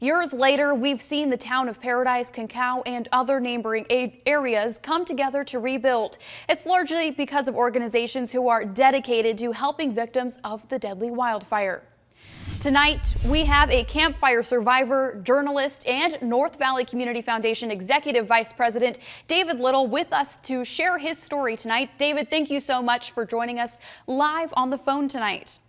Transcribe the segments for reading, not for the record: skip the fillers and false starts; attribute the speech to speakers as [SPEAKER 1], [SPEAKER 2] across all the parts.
[SPEAKER 1] Years later, we've seen the town of Paradise, Concao, and other neighboring areas come together to rebuild. It's largely because of organizations who are dedicated to helping victims of the deadly wildfire. Tonight, we have a campfire survivor, journalist, and North Valley Community Foundation Executive Vice President David Little with us to share his story tonight. David, thank you so much for joining us live on the phone tonight.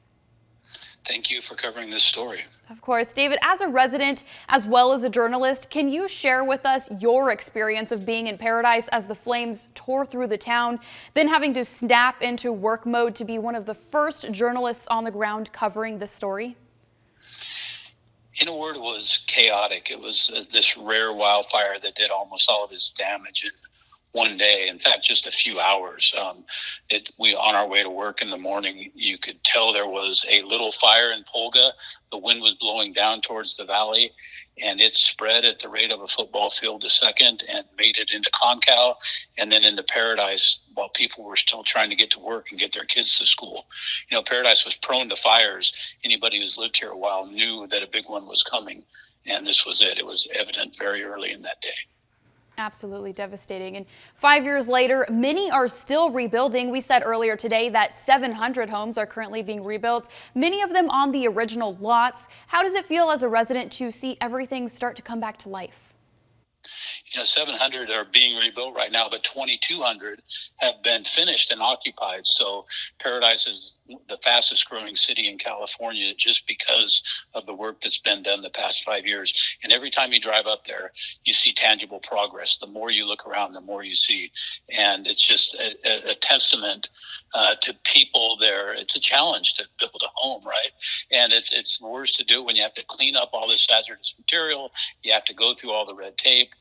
[SPEAKER 2] Thank you for covering this story.
[SPEAKER 1] Of course. David, as a resident as well as a journalist, can you share with us your experience of being in Paradise as the flames tore through the town, then having to snap into work mode to be one of the first journalists on the ground covering this story?
[SPEAKER 2] In a word, it was chaotic. It was this rare wildfire that did almost all of its damage in one day. In fact, just a few hours. We on our way to work in the morning, you could tell there was a little fire in Polga. The wind was blowing down towards the valley, and it spread at the rate of a football field a second and made it into Concao and then into Paradise while people were still trying to get to work and get their kids to school. You know, Paradise was prone to fires. Anybody who's lived here a while knew that a big one was coming, and this was it. It was evident very early in that day.
[SPEAKER 1] Absolutely devastating. And 5 years later, many are still rebuilding. We said earlier today that 700 homes are currently being rebuilt, many of them on the original lots. How does it feel as a resident to see everything start to come back to life?
[SPEAKER 2] You know, 700 are being rebuilt right now, but 2,200 have been finished and occupied. So Paradise is the fastest growing city in California just because of the work that's been done the past 5 years. And every time you drive up there, you see tangible progress. The more you look around, the more you see. And it's just a testament to people there. It's a challenge to build a home, right? And it's worse to do when you have to clean up all this hazardous material. You have to go through all the red tape.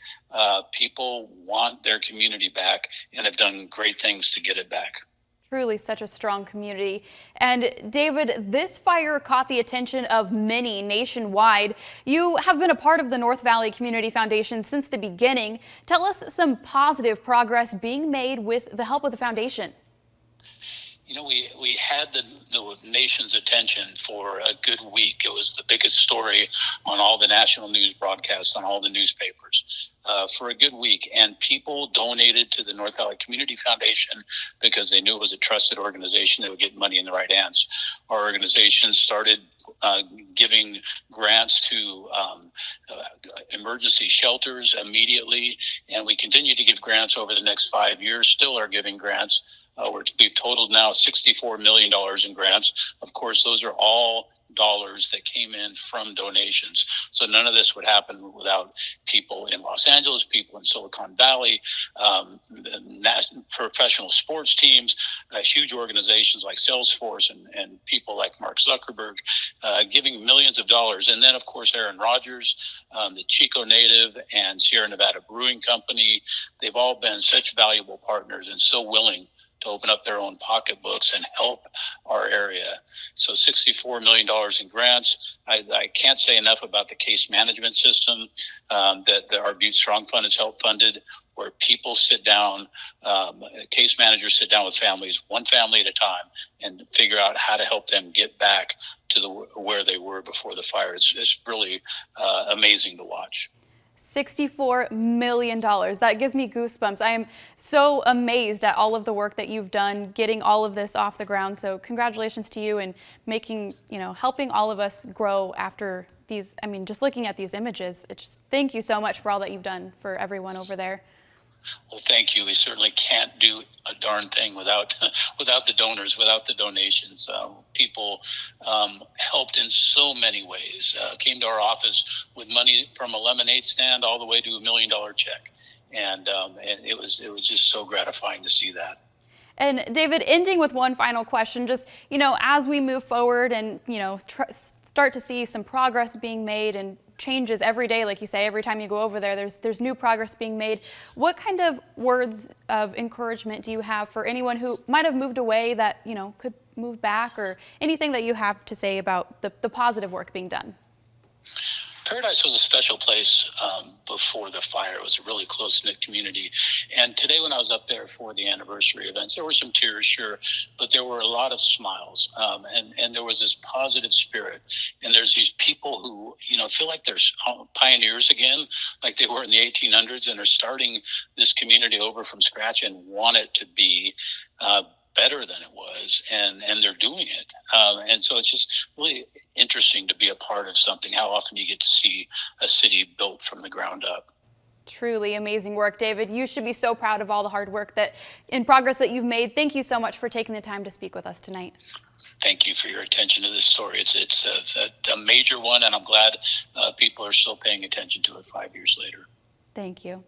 [SPEAKER 2] People want their community back and have done great things to get it back.
[SPEAKER 1] Truly such a strong community. And David, this fire caught the attention of many nationwide. You have been a part of the North Valley Community Foundation since the beginning. Tell us some positive progress being made with the help of the foundation.
[SPEAKER 2] You know, we had the nation's attention for a good week. It was the biggest story on all the national news broadcasts, on all the newspapers for a good week. And people donated to the North Valley Community Foundation because they knew it was a trusted organization that would get money in the right hands. Our organization started giving grants to emergency shelters immediately, and we continue to give grants over the next 5 years, still are giving grants. We've totaled now $64 million in grants. Of course, those are all dollars that came in from donations. So none of this would happen without people in Los Angeles, people in Silicon Valley, professional sports teams, huge organizations like Salesforce and people like Mark Zuckerberg giving millions of dollars. And then, of course, Aaron Rodgers, the Chico native, and Sierra Nevada Brewing Company. They've all been such valuable partners and so willing to open up their own pocketbooks and help our area. So $64 million in grants. I can't say enough about the case management system that our Butte Strong Fund has helped funded, where people sit down, case managers sit down with families, one family at a time, and figure out how to help them get back to where they were before the fire. It's really amazing to watch.
[SPEAKER 1] $64 million. That gives me goosebumps. I am so amazed at all of the work that you've done getting all of this off the ground. So congratulations to you and making, helping all of us grow after these. I mean, just looking at these images, thank you so much for all that you've done for everyone over there.
[SPEAKER 2] Well, thank you. We certainly can't do a darn thing without the donors, without the donations. People helped in so many ways. Came to our office with money from a lemonade stand all the way to $1 million check, and it was just so gratifying to see that.
[SPEAKER 1] And David, ending with one final question, just as we move forward and start to see some progress being made and changes every day, like you say, every time you go over there, there's new progress being made. What kind of words of encouragement do you have for anyone who might have moved away that, could move back, or anything that you have to say about the positive work being done?
[SPEAKER 2] Paradise was a special place before the fire. It was a really close-knit community. And today when I was up there for the anniversary events, there were some tears, sure, but there were a lot of smiles. And there was this positive spirit. And there's these people who, feel like they're pioneers again, like they were in the 1800s, and are starting this community over from scratch and want it to be better than it was, and they're doing it. And so it's just really interesting to be a part of something. How often you get to see a city built from the ground up.
[SPEAKER 1] Truly amazing work, David. You should be so proud of all the hard work in progress that you've made. Thank you so much for taking the time to speak with us tonight.
[SPEAKER 2] Thank you for your attention to this story. It's a major one, and I'm glad people are still paying attention to it 5 years later.
[SPEAKER 1] Thank you.